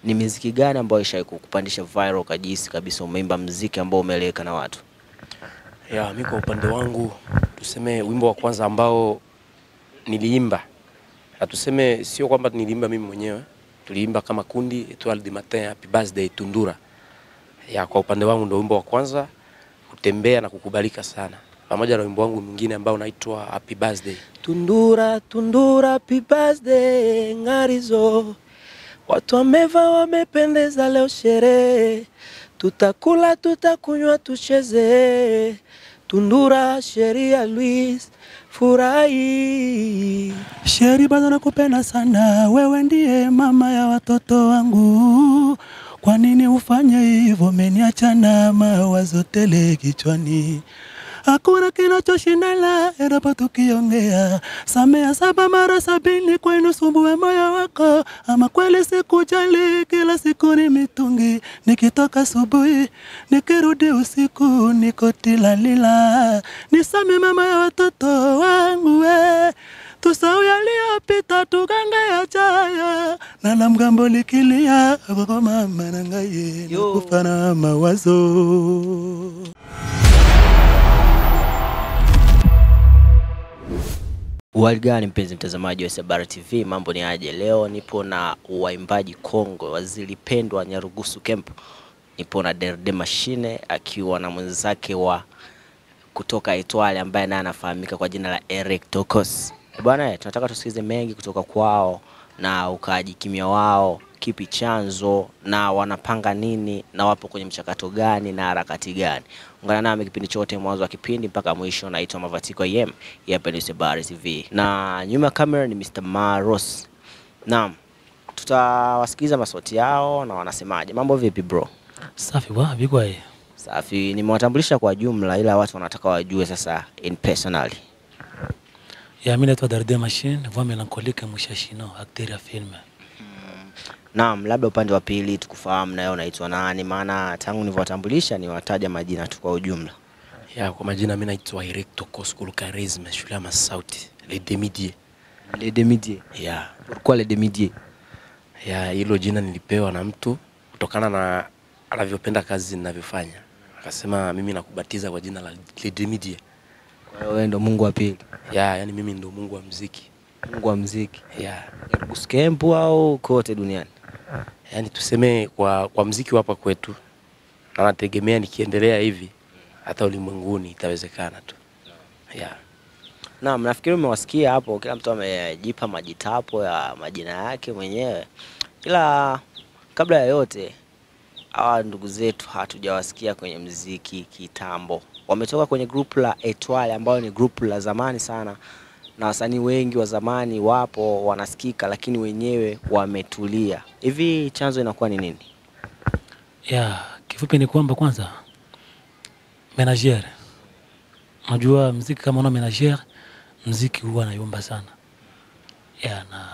ni muziki gani ambao ishawahi kukupandisha viral kajisi kabisa umeimba muziki ambao umeeleweka na watu? Ya, mimi kwa upande wangu tuseme wimbo wa kwanza ambao niliimba. Na tuseme sio kwamba niliimba mimi mwenyewe. Tuliimba kama kundi Etoile du Matin Happy Birthday Tundura. Ya, kwa upande wangu ndio wimbo wa kwanza kutembea na kukubalika sana. Pamoja na wimbo wangu mwingine ambao unaitwa Happy Birthday. Tundura, Tundura, Happy Birthday Ngarizo. Watu wameva wamependeza leo sherehe. Tutakula, tutakunywa, tucheze. Tundura, sheria Luis, furahi. Sheri, bado nakupenda sana, wewe ndiye mama ya watoto wangu. Kwa nini ufanye hivyo? Umeniacha na mawazo tele kichwani. Hakuna kinachoshindana endapo tukiongea. Samea 7 mara 70 kwa inusumbue moyo wako. Ama kweli sikujali, kila siku ni mitungi. Nikitoka asubuhi, nikirudi usiku, niko tilalila. Nisame mama ya watoto wangu we. Tusahau yaliyopita tugange yajayo. Na la mgambo likilia kwa mama nangaye nakufa na mawazo. Uwaligani mpenzi mtazamaji wa Sabara TV, mambo ni aje? Leo nipo na waimbaji Kongo wazilipendwa Nyarugusu Camp. Nipo na Derde Machine akiwa na mwenzake wa kutoka Etoile ambaye naye anafahamika kwa jina la Eric Tokos. Bwana, tunataka tusikize mengi kutoka kwao na ukaaji kimya wao, kipi chanzo na wanapanga nini na wapo kwenye mchakato gani na harakati gani. Ungana nami kipindi chote mwanzo wa kipindi mpaka mwisho. Naitwa Mavatiko YM, hapa ni Sabara TV. Na nyuma kamera ni Mr. Maros. Naam, tutawasikiza masauti yao na wanasemaje. Mambo vipi bro? Safi bwana, biko yeye. Safi, nimewatambulisha kwa jumla ila watu wanataka wajue sasa in personally. Ya, mimi naitwa Derde Machine, voix mélancolique Mushashino, acteur ya film. Naam, labda upande wa pili tukufahamu na wewe unaitwa nani, maana tangu nilivyowatambulisha ni wataja majina tu kwa ujumla. Ya, kwa majina mimi naitwa Eric Tokos Charisme, shule ya masauti, Les Demidier. Les Demidier. Ya. Pourquoi Les Demidier? Ya, hilo jina nilipewa na mtu kutokana na anavyopenda kazi ninavyofanya. Akasema mimi nakubatiza kwa jina la Les Demidier. Kwa hiyo wewe ndo Mungu wa pili. Ya, yani mimi ndo Mungu wa muziki. Mungu wa muziki. Ya. Nyarugusu Camp au kote duniani? Yani tuseme kwa muziki hapa kwetu. Na nategemea nikiendelea hivi hata ulimwenguni itawezekana tu. Ya. Naam, nafikiri umewasikia hapo, kila mtu amejipa majitapo ya majina yake mwenyewe. Ila kabla ya yote, hawa ndugu zetu hatujawasikia kwenye muziki kitambo. Wametoka kwenye group la Etoile ambao ni group la zamani sana. Na wasanii wengi wa zamani wapo wanasikika lakini wenyewe wametulia. Hivi chanzo inakuwa ni nini? Ya, kifupi ni kwamba kwanza manager. Unajua muziki kama una manager, muziki huwa unayumba sana. Ya, na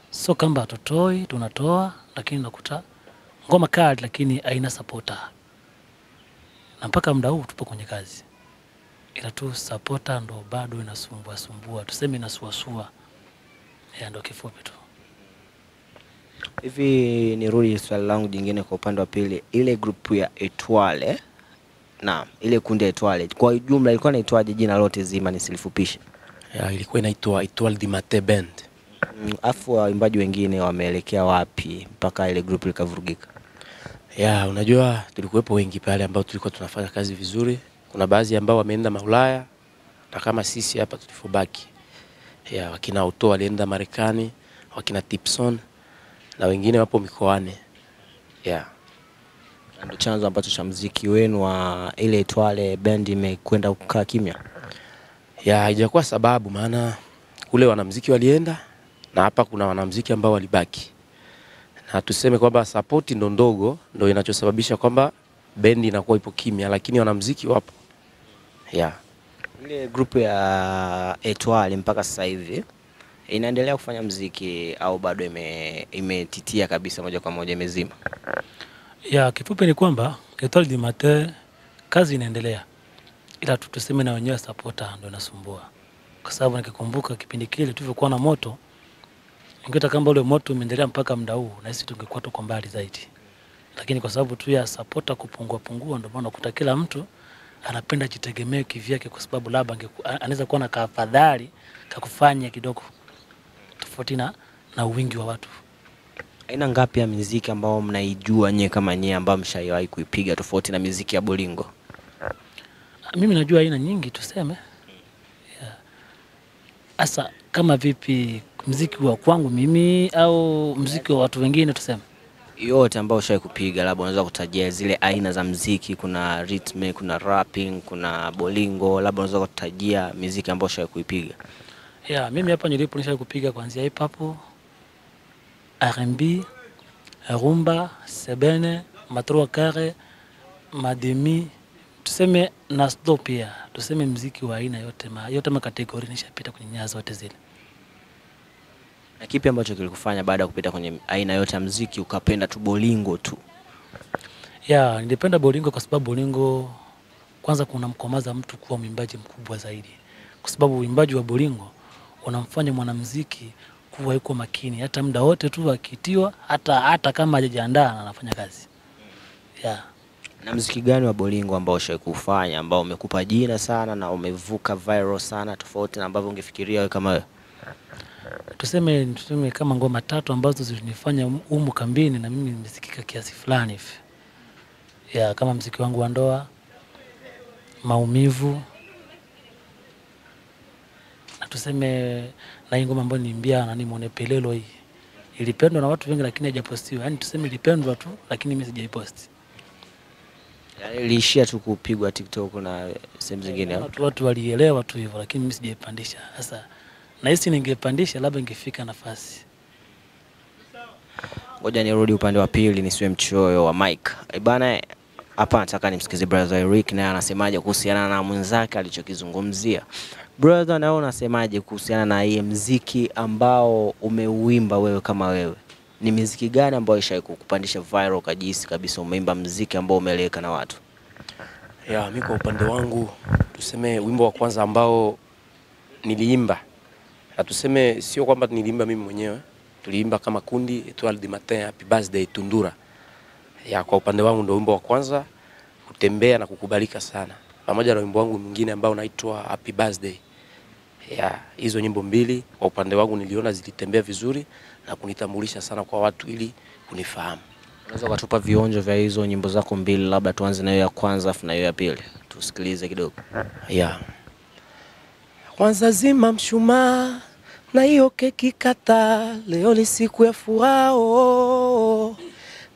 so kamba tutoi, tunatoa lakini nakuta ngoma kali lakini haina supporter. Na mpaka muda huu tupo kwenye kazi. Ila tu supporter ndo bado inasumbua. Tuseme inasuasua. Ya, ndo kifupi tu. Hivi nirudi swali langu jingine kwa upande wa pili. Ile group ya Etoile, naam, ile kundi Etoile kwa jumla ilikuwa inaitwaje jina lote zima nisilifupishe? Ya, ilikuwa inaitwa Etoile du Matin Band. Afu waimbaji wengine wameelekea wapi mpaka ile group likavurugika? Ya, unajua tulikuwepo wengi pale ambao tulikuwa tunafanya kazi vizuri. Kuna baadhi ambao wameenda Maulaya na kama sisi hapa tulifobaki. Ya, wakina Auto walienda Marekani, wakina Tipson na wengine wapo mikoani. Ya. Ndio chanzo ambacho cha muziki wenu wa ile Etoile band imekwenda kukaa kimya? Ya, haijakuwa sababu maana kule wanamuziki walienda na hapa kuna wanamuziki ambao walibaki. Na tuseme kwamba support ndo ndogo ndo inachosababisha kwamba bendi inakuwa ipo kimya lakini wanamuziki wapo. Ya. Ile group ya Etoile mpaka sasa hivi inaendelea kufanya muziki au bado imetitia kabisa moja kwa moja imezima? Ya, kifupi ni kwamba Etoile du Matin kazi inaendelea. Ila tuseme na wenyewe supporter ndo inasumbua. Kwa sababu nikikumbuka kipindi kile tulivyokuwa na moto, Ingekuwa kama ule moto umeendelea mpaka muda huu na sisi tungekuwa tuko mbali zaidi. Lakini kwa sababu tu ya supporta kupungua ndio maana kuta kila mtu anapenda jitegemee kivyake, kwa sababu labda anaweza kuwa na kafadhali kakufanya kidogo tofauti na wingi wa watu. Aina ngapi ya muziki ambao mnaijua nyewe kama nyewe ambao mshawahi kuipiga tofauti na muziki ya bolingo? Mimi najua aina nyingi tuseme. Asa kama vipi, muziki wa kwangu mimi au muziki wa watu wengine tuseme? Yote ambao ushawahi kupiga, labda unaweza kutajia zile aina za muziki, kuna rhythm, kuna rapping, kuna bolingo, labda unaweza kutajia muziki ambao ushawahi kuipiga. Mimi hapa nilipo nishawahi kupiga kuanzia hip hop, R&B, rumba, sebene, matroa kare, mademi, tuseme na slow pia. Tuseme muziki wa aina yote makategori nishapita kwenye nyanja zote zile. Na kipi ambacho kilikufanya baada ya kupita kwenye aina yote ya muziki ukapenda tu bolingo tu? Nilipenda bolingo kwa sababu bolingo kwanza kunamkomaza mtu kuwa mwimbaji mkubwa zaidi. Kwa sababu uimbaji wa bolingo unamfanya mwanamuziki kuwa yuko makini hata muda wote tu akitiwa, hata kama hajajiandaa anafanya kazi. Na muziki gani wa bolingo ambao ushawahi kufanya ambao umekupa jina sana na umevuka viral sana tofauti na ambavyo ungefikiria wewe kama wewe? Tuseme kama ngoma 3 ambazo zilinifanya humu kambini na mimi nimesikika kiasi fulani hivi. Kama muziki wangu wa ndoa, maumivu. Na tuseme na hii ngoma ambayo niimbia na Mone Pelelo hii. Ilipendwa na watu wengi lakini haijapostiwa. Yaani tuseme ilipendwa tu lakini mimi sijaiposti. Iliishia tu kupigwa TikTok na sehemu zingine. Watu walielewa tu hivyo lakini mimi sijaipandisha. Sasa na hisi ningepandisha labda ingefika nafasi. Ngoja nirudi upande wa pili nisiwe mchoyo wa Mike. Bana, hapa nataka nimsikize brother Eric naye anasemaje kuhusiana na mwenzake alichokizungumzia. Brother, na wewe unasemaje kuhusiana na hii muziki ambao umeuimba wewe kama wewe? Ni muziki gani ambao ishawahi kukupandisha viral kajisi kabisa umeimba muziki ambao umeeleweka na watu? Mimi kwa upande wangu tuseme wimbo wa kwanza ambao niliimba, na tuseme sio kwamba niliimba mimi mwenyewe, tuliimba kama kundi Etoile du Matin Happy Birthday Tundura. Kwa upande wangu ndio wimbo wa kwanza kutembea na kukubalika sana, pamoja na wimbo wangu mwingine ambao unaitwa Happy Birthday. Hizo nyimbo mbili kwa upande wangu niliona zilitembea vizuri na kunitambulisha sana kwa watu ili kunifahamu. Unaweza kutupa vionjo vya hizo nyimbo zako mbili, labda tuanze na hiyo ya kwanza afu na hiyo ya pili tusikilize kidogo? Kwanza zima mshumaa na hiyo keki kata, leo ni siku ya furaha,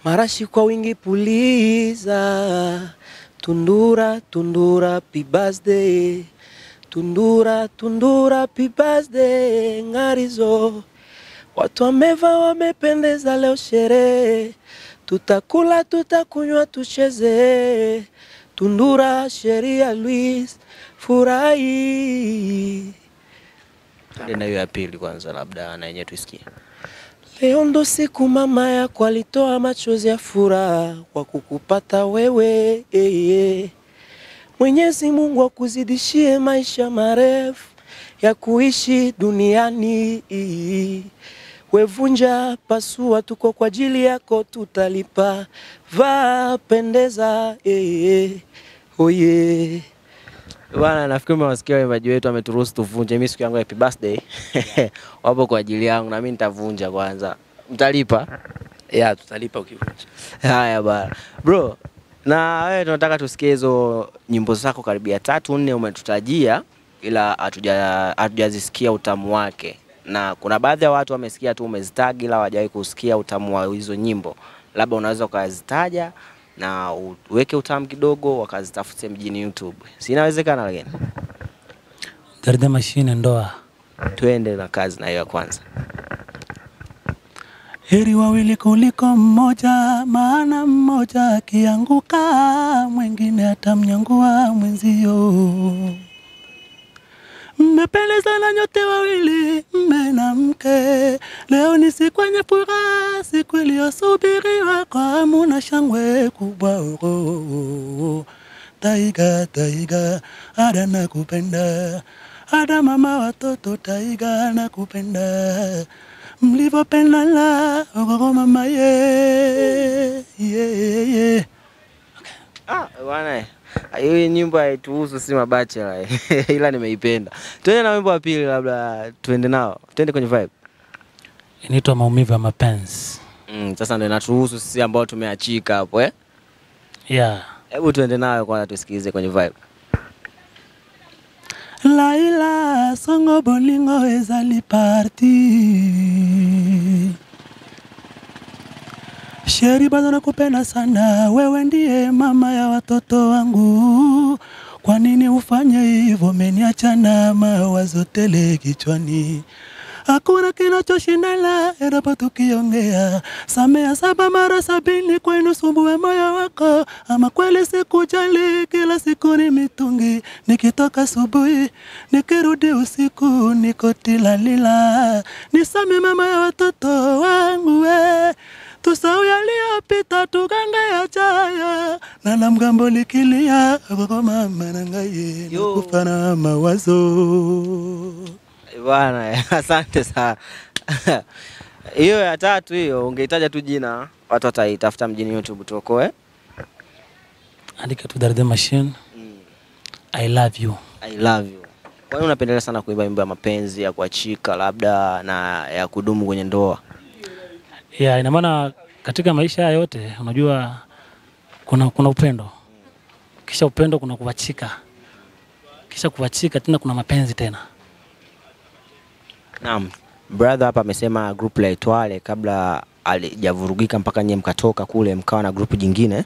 marashi kwa wingi puliza, tundura tundura happy birthday, tundura tundura happy birthday ngarizo, watu wameva wamependeza leo sherehe, tutakula tutakunywa tucheze, tundura sheria Luis furahi. Na hiyo ya pili kwanza labda na yenyewe tusikie. Leo ndo siku mama yako alitoa machozi ya furaha kwa kukupata wewe. Mwenyezi Mungu akuzidishie maisha marefu ya kuishi duniani. Wevunja pasua tuko kwa ajili yako tutalipa, vaa pendeza oye. Bwana, nafikiri mmewasikia waimbaji wetu ameturuhusu tuvunje. Mimi siku yangu ya happy birthday wapo kwa ajili yangu na mimi nitavunja kwanza. Mtalipa? Tutalipa ukivunja. Haya bwana. Bro, na wewe tunataka tusikie hizo nyimbo zako karibia 3-4 umetutajia, ila hatujazisikia utamu wake. Na kuna baadhi ya watu wamesikia tu umezitag ila hawajawahi kusikia utamu wa hizo nyimbo. Labda unaweza ukazitaja na uweke utamu kidogo wakazitafute mjini YouTube. Si inawezekana lakini? Derde Machine ndoa. Tuende na kazi na hiyo ya kwanza. Heri wawili kuliko mmoja, maana mmoja akianguka mwingine atamnyangua mwenzio. Mmependezana nyote wawili, mme na mke, leo ni siku yenye furaha, siku iliyosubiriwa kwa hamu na shangwe kubwa. Taiga taiga, ada nakupenda, ada mama watoto, taiga nakupenda. mlivyopendana kwa mama ye. Bwana, hii nyimbo haituhusu, si mabachela ila nimeipenda. Tuende na wimbo wa pili, labda tuende nao. Tuende kwenye vibe. Inaitwa Maumivu ya Mapenzi. Sasa ndio inatuhusu sisi ambao tumeachika hapo Yeah. Hebu tuende nayo kwanza tusikilize kwenye vibe. Laila songo bolingo ezali parti. Sheri bado nakupenda sana, wewe ndiye mama ya watoto wangu. Kwa nini ufanye hivyo, umeniacha na mawazo tele kichwani. Hakuna kinachoshindana endapo tukiongea. Samea 7 mara 70 kwa inusumbue moyo wako. Ama kweli sikujali, kila siku ni mitungi. Nikitoka asubuhi, nikirudi usiku, niko tilalila. Nisame mama ya watoto wangu we. Tusahau yaliyopita tugange yajayo. Na la mgambo likilia kwa mama nangaye nakufa na mawazo. Bwana, asante sana. Hiyo ya tatu hiyo ungeitaja tu jina, watu wataitafuta mjini YouTube tuokoe. Andika tu Derde Machine. I love you. I love you. Kwa nini unapendelea sana kuimba wimbo ya mapenzi, ya kuachika labda na ya kudumu kwenye ndoa? Yeah, ina maana katika maisha haya yote unajua kuna upendo. Kisha upendo kuna kuachika. Kisha kuachika tena kuna mapenzi tena. Naam, brother hapa amesema group la Etwale kabla alijavurugika mpaka nyie mkatoka kule mkawa na group jingine.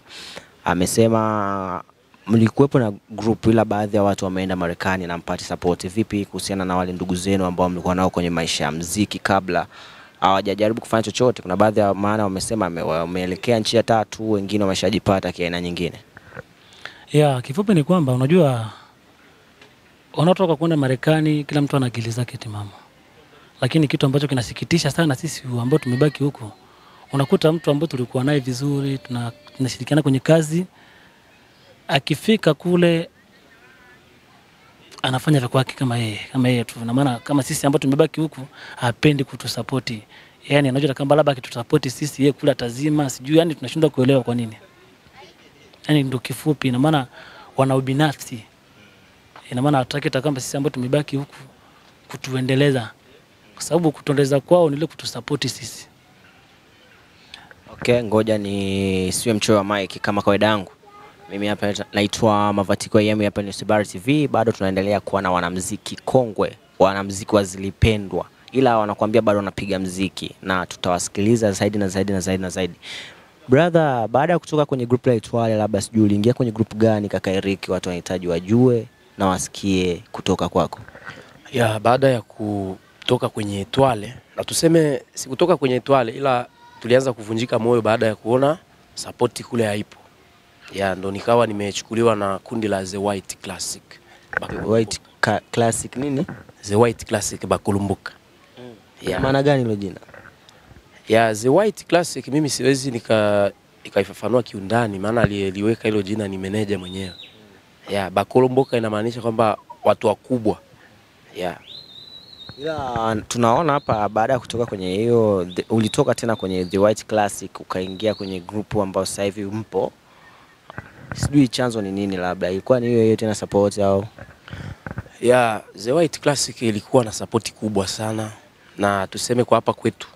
Amesema mlikuwepo na group ila baadhi ya watu wameenda Marekani na mpati support. Vipi kuhusiana na wale ndugu zenu ambao mlikuwa nao kwenye maisha ya muziki kabla hawajajaribu kufanya chochote? Kuna baadhi ya maana wamesema wameelekea nchi ya tatu, wengine wameshajipata kiaina nyingine. Yeah, kifupi ni kwamba unajua wanaotoka kwenda Marekani kila mtu ana akili zake timamu. Lakini kitu ambacho kinasikitisha sana sisi ambao tumebaki huko, unakuta mtu ambaye tulikuwa naye vizuri, tunashirikiana kwenye kazi, akifika kule anafanya vya kwake kama yeye tu. Na maana kama sisi ambao tumebaki huko hapendi kutusupport. Yaani anajua kama labda akitusupport sisi yeye kula tazima, sijui, yani tunashindwa kuelewa kwa nini. Yaani ndio kifupi, ina maana wana ubinafsi. Ina maana hataki kama sisi ambao tumebaki huko kutuendeleza. Kwa sababu kutuendeleza kwao ni ile kutusupport sisi. Okay, ngoja ni siwe mchoyo wa mic kama kawaida yangu. Mimi hapa naitwa Mavatiko Yemi, hapa ni Sebar TV. Bado tunaendelea kuwa na wanamuziki kongwe, wanamuziki wazilipendwa, ila wanakuambia bado wanapiga muziki na tutawasikiliza zaidi na zaidi na zaidi na zaidi. Brother, baada ya kutoka kwenye group la Etwale, labda sijui uliingia kwenye group gani kaka Eric, watu wanahitaji wajue na wasikie kutoka kwako. Ya, baada ya kutoka kwenye Etwale, na tuseme sikutoka kwenye Etwale ila tulianza kuvunjika moyo baada ya kuona support kule haipo. Ya, ndo nikawa nimechukuliwa na kundi la The White Classic. White Classic nini? The White Classic Bakulumbuka. Ya, maana gani hilo jina? Ya, The White Classic mimi siwezi nikaifafanua kiundani, maana aliyeliweka hilo jina ni meneja mwenyewe. Ya, Bakulumbuka inamaanisha kwamba watu wakubwa. Ya. Ila tunaona hapa baada ya kutoka kwenye hiyo ulitoka tena kwenye The White Classic ukaingia kwenye group ambayo sasa hivi mpo. Sijui chanzo ni nini, labda ilikuwa ni hiyo tena support au? Ya, The White Classic ilikuwa na support kubwa sana, na tuseme kwa hapa kwetu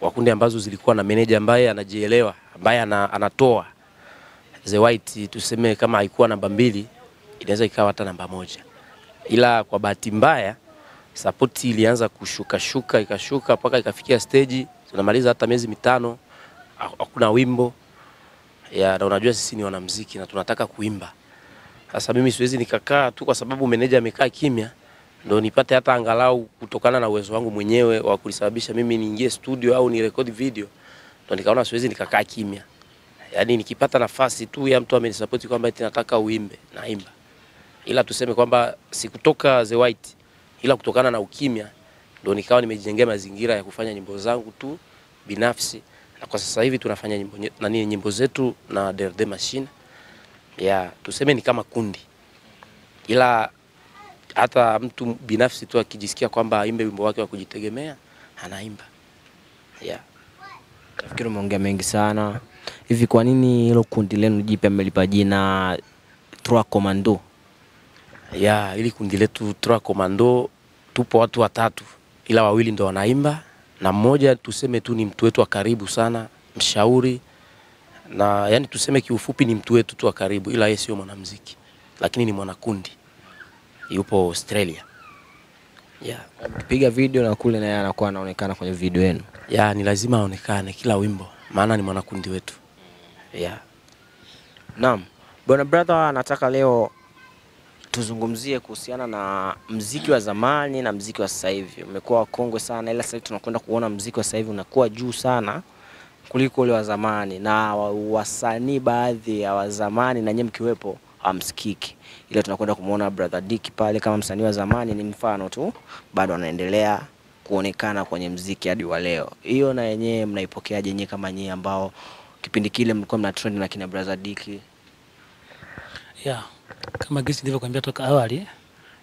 wakundi ambazo zilikuwa na meneja ambaye anajielewa, ambaye anatoa. The White tuseme kama haikuwa namba 2 inaweza ikawa hata namba 1. Ila kwa bahati mbaya support ilianza kushuka ikashuka mpaka ikafikia stage tunamaliza hata miezi 5 hakuna wimbo. Ya, na unajua sisi ni wanamuziki na tunataka kuimba. Sasa mimi siwezi nikakaa tu kwa sababu meneja amekaa kimya ndio nipate hata angalau kutokana na uwezo wangu mwenyewe wa kulisababisha mimi niingie studio au ni record video. Ndio nikaona siwezi nikakaa kimya. Yaani nikipata nafasi tu ya mtu amenisupport kwamba eti nataka uimbe, naimba. Ila tuseme kwamba sikutoka The White ila kutokana na ukimya ndio nikawa nimejengea mazingira ya kufanya nyimbo zangu tu binafsi. Na kwa sasa hivi tunafanya nyimbo zetu na Derde Machine. Ya, tuseme ni kama kundi. Ila hata mtu binafsi tu akijisikia kwamba aimbe wimbo wake wa kujitegemea, anaimba. Yeah. Nafikiri umeongea mengi sana. Hivi kwa nini hilo kundi lenu jipya mmelipa jina Trois Commando? Yeah, ili kundi letu Trois Commando tupo watu watatu, ila wawili ndo wanaimba na mmoja tuseme tu ni mtu wetu wa karibu sana, mshauri, na yani tuseme kiufupi ni mtu wetu tu wa karibu, ila yeye sio mwanamuziki lakini ni mwanakundi, yupo Australia. Yeah. Piga video na kule na yeye anakuwa anaonekana kwenye video yenu. Yeah, ni lazima aonekane kila wimbo maana ni mwanakundi wetu. Yeah. Naam. Bwana brother, nataka leo tuzungumzie kuhusiana na muziki wa zamani na muziki wa sasa hivi. Umekuwa wakongwe sana, ila sasa tunakwenda kuona muziki wa sasa hivi unakuwa juu sana kuliko ule wa zamani, na wasanii baadhi ya wa zamani na nyinyi mkiwepo hamsikiki. Ila tunakwenda kumuona brother Dicky pale kama msanii wa zamani, ni mfano tu, bado anaendelea kuonekana kwenye muziki hadi wa leo. Hiyo na yenyewe mnaipokeaje nyinyi kama nyinyi ambao kipindi kile mlikuwa mna trend na kina brother Dicky? Yeah. Kama gisi nilivyokuambia toka awali,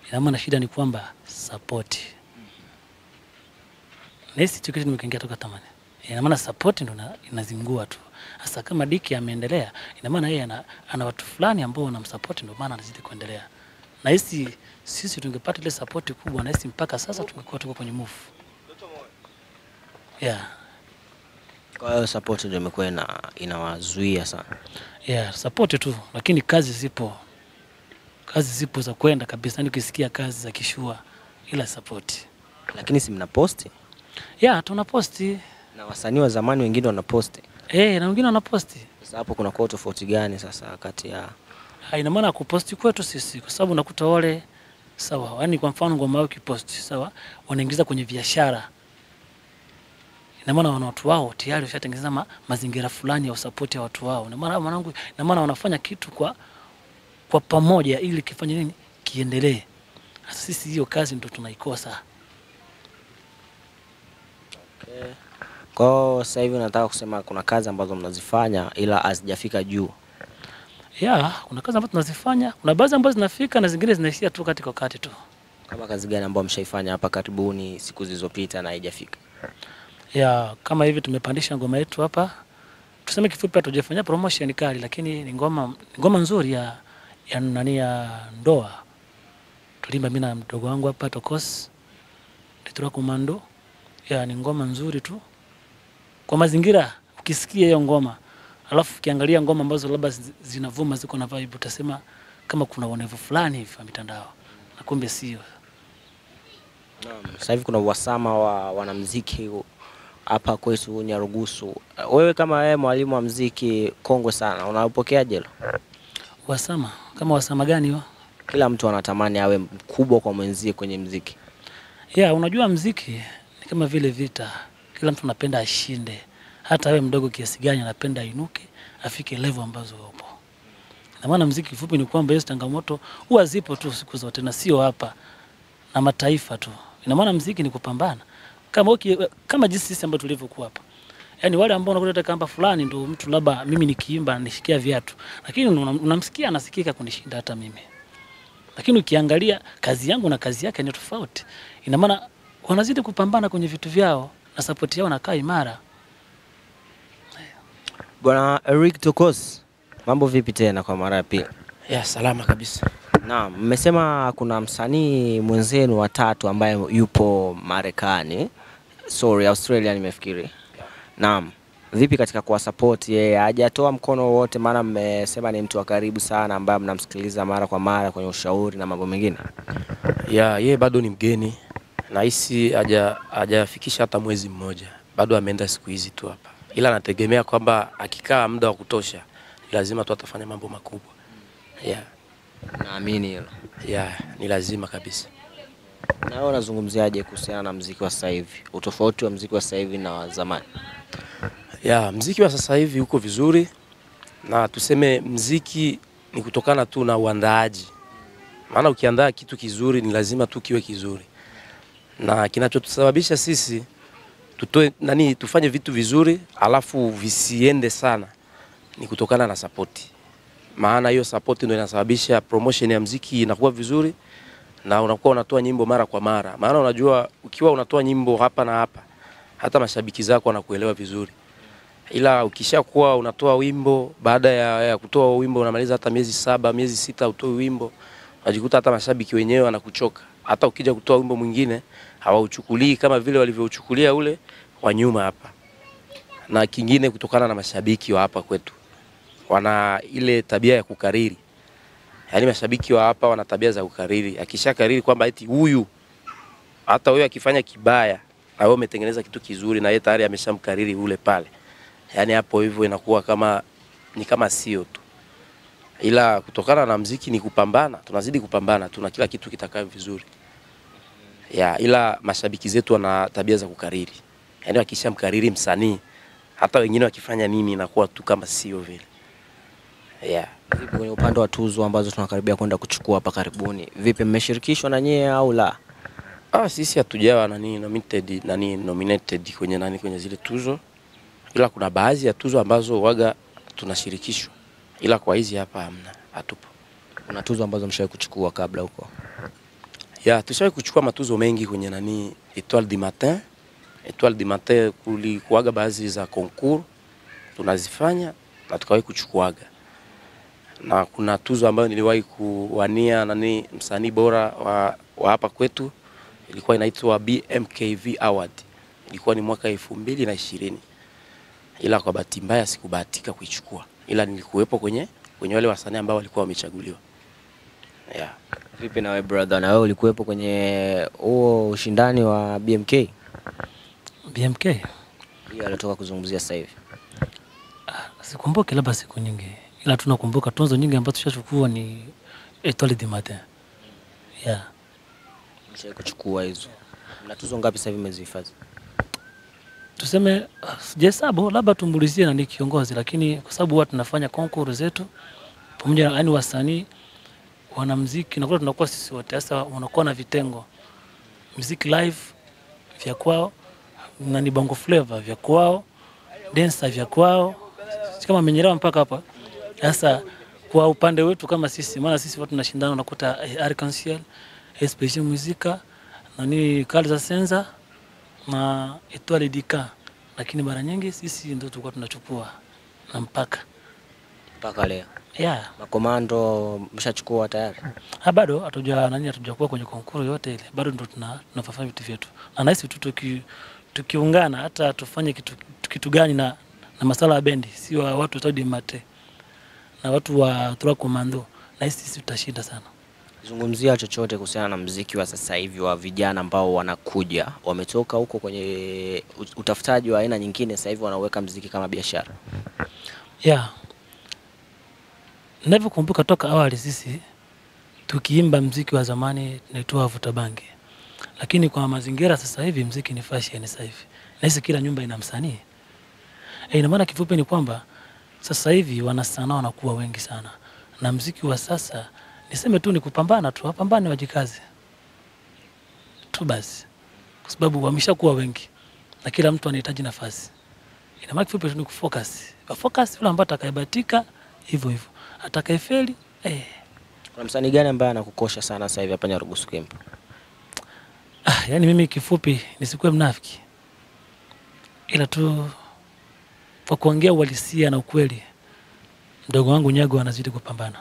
ina maana shida ni kwamba support. Nesi tukio nimekuingia toka tamani. Ina maana support ndo inazingua tu. Sasa kama Dicky ameendelea, ina maana yeye ana watu fulani ambao wanamsupport, ndio maana anazidi kuendelea. Na sisi tungepata ile support kubwa, na mpaka sasa tungekuwa tuko kwenye move. Yeah. Kwa hiyo support ndio imekuwa inawazuia sana. Yeah, support tu, lakini kazi zipo. Kazi zipo za kwenda kabisa, yani ukisikia kazi za kishua, ila support. Lakini si mna posti? Yeah, tuna posti. Na wasanii wa zamani wengine wana posti. Na wengine wana posti. Sasa hapo kuna kwa tofauti gani sasa kati ya ina maana kuposti kwetu sisi kwa sababu unakuta wale sawa, yani kwa mfano ngoma yao kiposti sawa, wanaingiza kwenye biashara. Ina maana wana watu wao tayari washatengeneza mazingira fulani ya support ya watu wao. Ina maana mwanangu, ina maana wanafanya kitu kwa pamoja ili kifanye nini? Kiendelee. Sasa sisi hiyo kazi ndio tunaikosa. Okay. Kwa sasa hivi nataka kusema kuna kazi ambazo mnazifanya ila hazijafika juu. Yeah, kuna kazi ambazo tunazifanya, kuna baadhi ambazo zinafika na zingine zinaishia tu katika wakati tu. Kama kazi gani ambayo mshaifanya hapa karibuni siku zilizopita na haijafika? Yeah, kama hivi tumepandisha ngoma yetu hapa. Tuseme kifupi hatujafanya promotion kali, lakini ni ngoma nzuri ya ndoa. Tulimba mimi na mdogo wangu hapa Tokos. Trois Commando. Yeah, ni ngoma nzuri tu. Kwa mazingira ukisikia hiyo ngoma, alafu ukiangalia ngoma ambazo labda zinavuma ziko na vibe, utasema kama kuna uonevu fulani hivi wa mitandao. Na kumbe sio. Naam. Sasa hivi kuna uhasama wa wanamuziki hapa kwetu Nyarugusu. Wewe kama wewe mwalimu wa muziki kongwe sana, unapokeaje hilo? Uhasama? Kama uhasama gani huo? Kila mtu anatamani awe mkubwa kwa mwenzie kwenye muziki. Yeah, unajua muziki ni kama vile vita. Kila mtu anapenda ashinde. Hata wewe mdogo kiasi gani anapenda ainuke, afike level ambazo upo. Na maana muziki kifupi ni kwamba hizo changamoto huwa zipo tu siku zote na sio hapa na mataifa tu. Ina maana muziki ni kupambana. Kama jinsi sisi ambao tulivyokuwa hapa. Yaani wale ambao wanakuleta kamba fulani ndio mtu labda mimi nikiimba nishikia viatu. Lakini unamsikia anasikika kunishinda hata mimi. Lakini ukiangalia kazi yangu na kazi yake ni tofauti. Ina maana wanazidi kupambana kwenye vitu vyao na support yao nakaa imara. Bwana Eric Tokos, mambo vipi tena kwa mara ya pili? Yeah, salama kabisa. Naam, mmesema kuna msanii mwenzenu watatu ambaye yupo Marekani. Australia nimefikiri. Naam. Vipi katika kuwa support yeye? Hajatoa mkono wote, maana mmesema ni mtu wa karibu sana ambaye mnamsikiliza mara kwa mara kwenye ushauri na mambo mengine. Yeah, yeye bado ni mgeni. Nahisi hajafikisha hata mwezi mmoja. Bado ameenda siku hizi tu hapa. Ila nategemea kwamba akikaa muda wa kutosha lazima tu atafanya mambo makubwa. Yeah. Naamini hilo. Yeah, ni lazima kabisa. Na wewe unazungumziaje kuhusiana na muziki wa sasa hivi? Utofauti wa muziki wa sasa hivi na wa zamani? Yeah, muziki wa sasa hivi uko vizuri, na tuseme muziki ni kutokana tu na uandaaji. Maana ukiandaa kitu kizuri ni lazima tu kiwe kizuri. Na kinachotusababisha sisi tufanye vitu vizuri alafu visiende sana ni kutokana na support. Maana hiyo support ndio inasababisha promotion ya muziki inakuwa vizuri na unakuwa unatoa nyimbo mara kwa mara. Maana unajua ukiwa unatoa nyimbo hapa na hapa hata mashabiki zako wanakuelewa vizuri. Ila ukishakuwa unatoa wimbo, baada ya kutoa wimbo unamaliza hata miezi 7, miezi 6 utoe wimbo, unajikuta hata mashabiki wenyewe wanakuchoka. Hata ukija kutoa wimbo mwingine hawauchukulii kama vile walivyouchukulia ule wa nyuma hapa. Na kingine kutokana na mashabiki wa hapa kwetu, wana ile tabia ya kukariri. Yaani mashabiki wa hapa wana tabia za kukariri. Akishakariri kwamba eti huyu, hata wewe akifanya kibaya na wewe umetengeneza kitu kizuri na yeye tayari ameshamkariri ule pale. Yaani hapo hivyo inakuwa kama sio tu. Ila kutokana na muziki ni kupambana, tunazidi kupambana, tuna kila kitu kitakaa vizuri. Ila mashabiki zetu wana tabia za kukariri. Yaani wakishamkariri msanii, hata wengine wakifanya nini inakuwa tu kama sio vile. Vipi kwenye upande wa tuzo ambazo tunakaribia kwenda kuchukua hapa karibuni? Vipi, mmeshirikishwa na nyie au la? Sisi hatujawa nominated kwenye zile tuzo. Ila kuna baadhi ya tuzo ambazo waga tunashirikishwa. Ila kwa hizi hapa hamna, hatupo. Kuna tuzo ambazo mshawahi kuchukua kabla huko? Tushawahi kuchukua matuzo mengi kwenye Étoile du Matin. Étoile du Matin kulikuwaga baadhi za concours tunazifanya na tukawahi kuchukuaga. Na kuna tuzo ambayo niliwahi kuwania msanii bora wa hapa kwetu, ilikuwa inaitwa BMKV Award. Ilikuwa ni mwaka 2020. Ila kwa bahati mbaya sikubahatika kuichukua. Ila nilikuwepo kwenye wale wasanii ambao walikuwa wamechaguliwa. Vipi na wewe brother, na wewe ulikuwepo kwenye huo ushindani wa BMK? BMK? Hiyo alitoka kuzungumzia sasa hivi. Sikumbuki, labda siku nyingi. Ila tunakumbuka tuzo nyingi ambazo tushachukua ni Étoile du Matin. Mshawahi kuchukua hizo. Na tuzo ngapi sasa hivi mmezihifadhi? Tuseme sijahesabu, labda tumulizie na ni kiongozi, lakini kwa sababu watu tunafanya concours zetu pamoja na wasanii, wanamuziki, na tunakuwa sisi wote sasa wanakuwa na vitengo. Music live vya kwao, na ni bongo flavor vya kwao, dancer vya kwao. Kama menyelewa mpaka hapa. Sasa kwa upande wetu kama sisi, maana sisi watu tunashindana, unakuta Arc-en-Ciel, Special Musica, na ni Kalza Senza na Étoile du Cas. Lakini mara nyingi sisi ndio tulikuwa tunachukua na mpaka leo. Makomando mshachukua tayari? Bado hatujakuwa kwenye konkuru yote ile. Bado ndio tunafanya vitu vyetu. Na nahisi tu tukiungana hata tufanye kitu gani na masuala ya bendi, si wa watu Étoile du Matin na watu wa Trois Commandos, nahisi sisi tutashinda sana. Zungumzia chochote kuhusiana na muziki wa sasa hivi wa vijana ambao wanakuja, wametoka huko kwenye utafutaji wa aina nyingine, sasa hivi wanaweka muziki kama biashara. Ninavyokumbuka toka awali sisi tukiimba muziki wa zamani tunaitwa vuta bangi. Lakini kwa mazingira sasa hivi muziki ni fashion sasa hivi. Nahisi kila nyumba ina msanii. Ina maana kifupi ni kwamba sasa hivi wanasanaa wanakuwa wengi sana. Na muziki wa sasa niseme tu ni kupambana tu, wapambane wajikaze tu basi. Kwa sababu wameshakuwa wengi na kila mtu anahitaji nafasi. Ina maana kifupi tu ni kufocus. Focus yule ambaye atakayebahatika hivyo. Atakayefeli Kuna msanii gani ambaye anakukosha sana sasa hivi hapa Nyarugusu Camp? Yaani mimi kifupi nisikuwe mnafiki, ila tu kwa kuongea uhalisia na ukweli, mdogo wangu Nyago anazidi kupambana.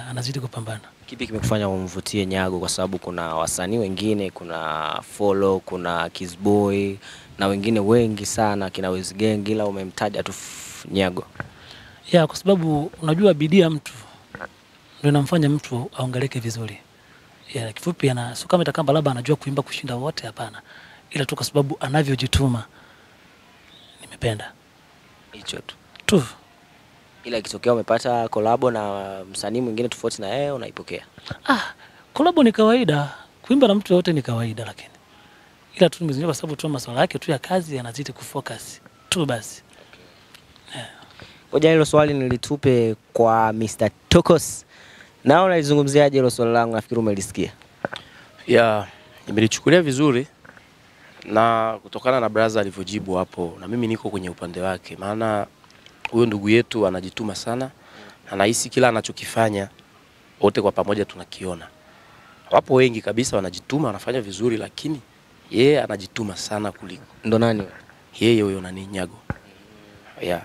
Anazidi kupambana. Kipi kimekufanya umvutie Nyago? Kwa sababu kuna wasanii wengine, kuna Follow, kuna Kizboy na wengine wengi sana, kina Wezgang, ila umemtaja tu Nyago. Kwa sababu unajua bidii ya mtu ndio inamfanya mtu aongeleke vizuri. Kifupi sio kama itakamba labda anajua kuimba kushinda wote, hapana. Ila tu kwa sababu anavyojituma nimependa hicho tu. Ila ikitokea umepata collab na msanii mwingine tofauti na yeye, unaipokea? Collab ni kawaida, kuimba na mtu yote ni kawaida, lakini ila tu nimezingatia kwa sababu tu masuala yake tu ya kazi yanazidi kufocus tu basi. Ngoja hilo swali nilitupe kwa Mr. Tokos. Nao unalizungumziaje hilo swali langu? Nafikiri umelisikia. Nimelichukulia vizuri na kutokana na brother alivyojibu hapo, na mimi niko kwenye upande wake. Maana huyo ndugu yetu anajituma sana. Anahisi kila anachokifanya wote kwa pamoja tunakiona. Wapo wengi kabisa wanajituma, wanafanya vizuri, lakini Yeye anajituma sana kuliko. Ndo nani? Yeye huyo nani Nyago. Yeah.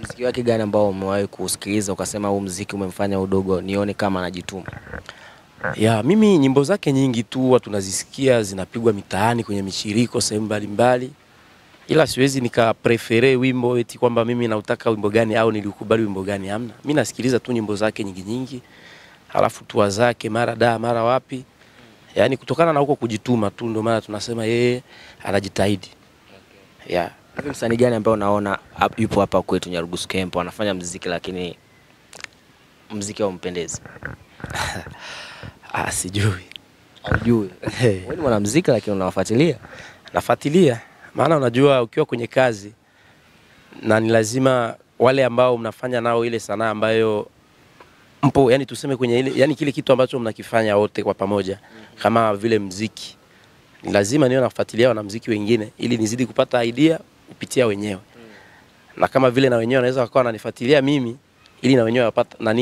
Muziki wake gani ambao umewahi kusikiliza ukasema huu muziki umemfanya udogo nione kama anajituma? Yeah, mimi nyimbo zake nyingi tu watu tunazisikia zinapigwa mitaani kwenye michiriko sehemu mbalimbali. Ila siwezi nikaprefere wimbo eti kwamba mimi nautaka wimbo gani au nilikubali wimbo gani, hamna. Mimi nasikiliza tu nyimbo zake nyingi. Halafu tua zake mara wapi. Yaani kutokana na huko kujituma tu ndio maana tunasema yeye anajitahidi. Yeah. Hivi msanii gani ambaye unaona yupo hapa kwetu Nyarugusu Camp anafanya muziki lakini muziki haumpendezi? Sijui. Hujui? Wewe ni mwanamuziki lakini unawafuatilia? Nafuatilia. Maana unajua ukiwa kwenye kazi na ni lazima wale ambao mnafanya nao ile sanaa ambayo mpo, yani tuseme kwenye ile, yani kile kitu ambacho mnakifanya wote kwa pamoja kama vile muziki, ni lazima niwe nafuatilia wanamuziki wengine ili nizidi kupata idea kupitia wenyewe. Na kama vile na wenyewe wanaweza wakawa wananifuatilia mimi ili na wenyewe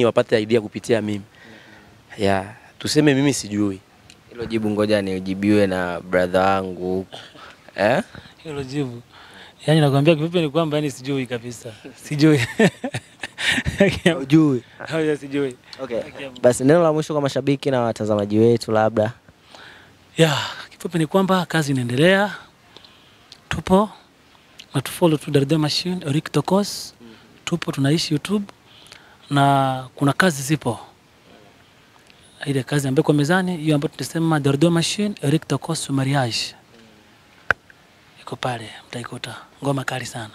wapate idea kupitia mimi. Yeah, tuseme mimi sijui. Hilo jibu ngoja nijibiwe na brother wangu huko. Hilo jibu. Yaani nakwambia kifupi ni kwamba yani sijui kabisa. Sijui. Hujui? Haya sijui. Okay. Basi neno la mwisho kwa mashabiki na watazamaji wetu labda. Kifupi ni kwamba kazi inaendelea. Tupo na tufollow tu Derde Machine, Eric Tokos. Tupo tunaishi YouTube na kuna kazi zipo. Ile kazi ambayo kwa mezani hiyo ambayo tunasema Derde Machine, Eric Tokos mariage. Iko pale mtaikuta ngoma kali sana.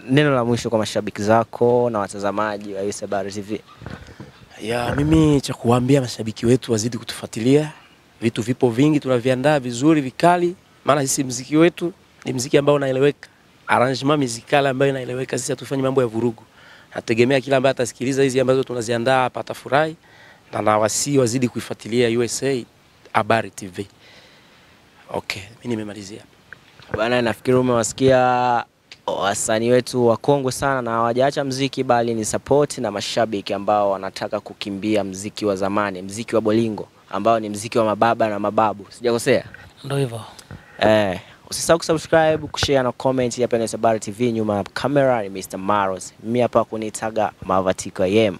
Neno la mwisho kwa mashabiki zako na watazamaji wa Sabari TV. Mimi cha kuambia mashabiki wetu wazidi kutufuatilia. Vitu vipo vingi tunaviandaa vizuri vikali, maana sisi muziki wetu ni muziki ambao unaeleweka. Arrangement musicale ambayo inaeleweka, sisi hatufanyi mambo ya vurugu. Nategemea kila ambaye atasikiliza hizi ambazo tunaziandaa hapa atafurahi, na nawasi wazidi kuifuatilia USA Habari TV. Okay, mimi nimemalizia. Bwana, nafikiri umewasikia wasanii wetu wakongwe sana na hawajaacha muziki bali ni support na mashabiki ambao wanataka kukimbia muziki wa zamani, muziki wa bolingo ambao ni muziki wa mababa na mababu. Sijakosea? Ndio hivyo. Usisahau kusubscribe, kushare na comment hapa ni Sabari TV. Nyuma ya kamera ni Mr. Maros. Mimi hapa kunitaga Mavatiko Yem.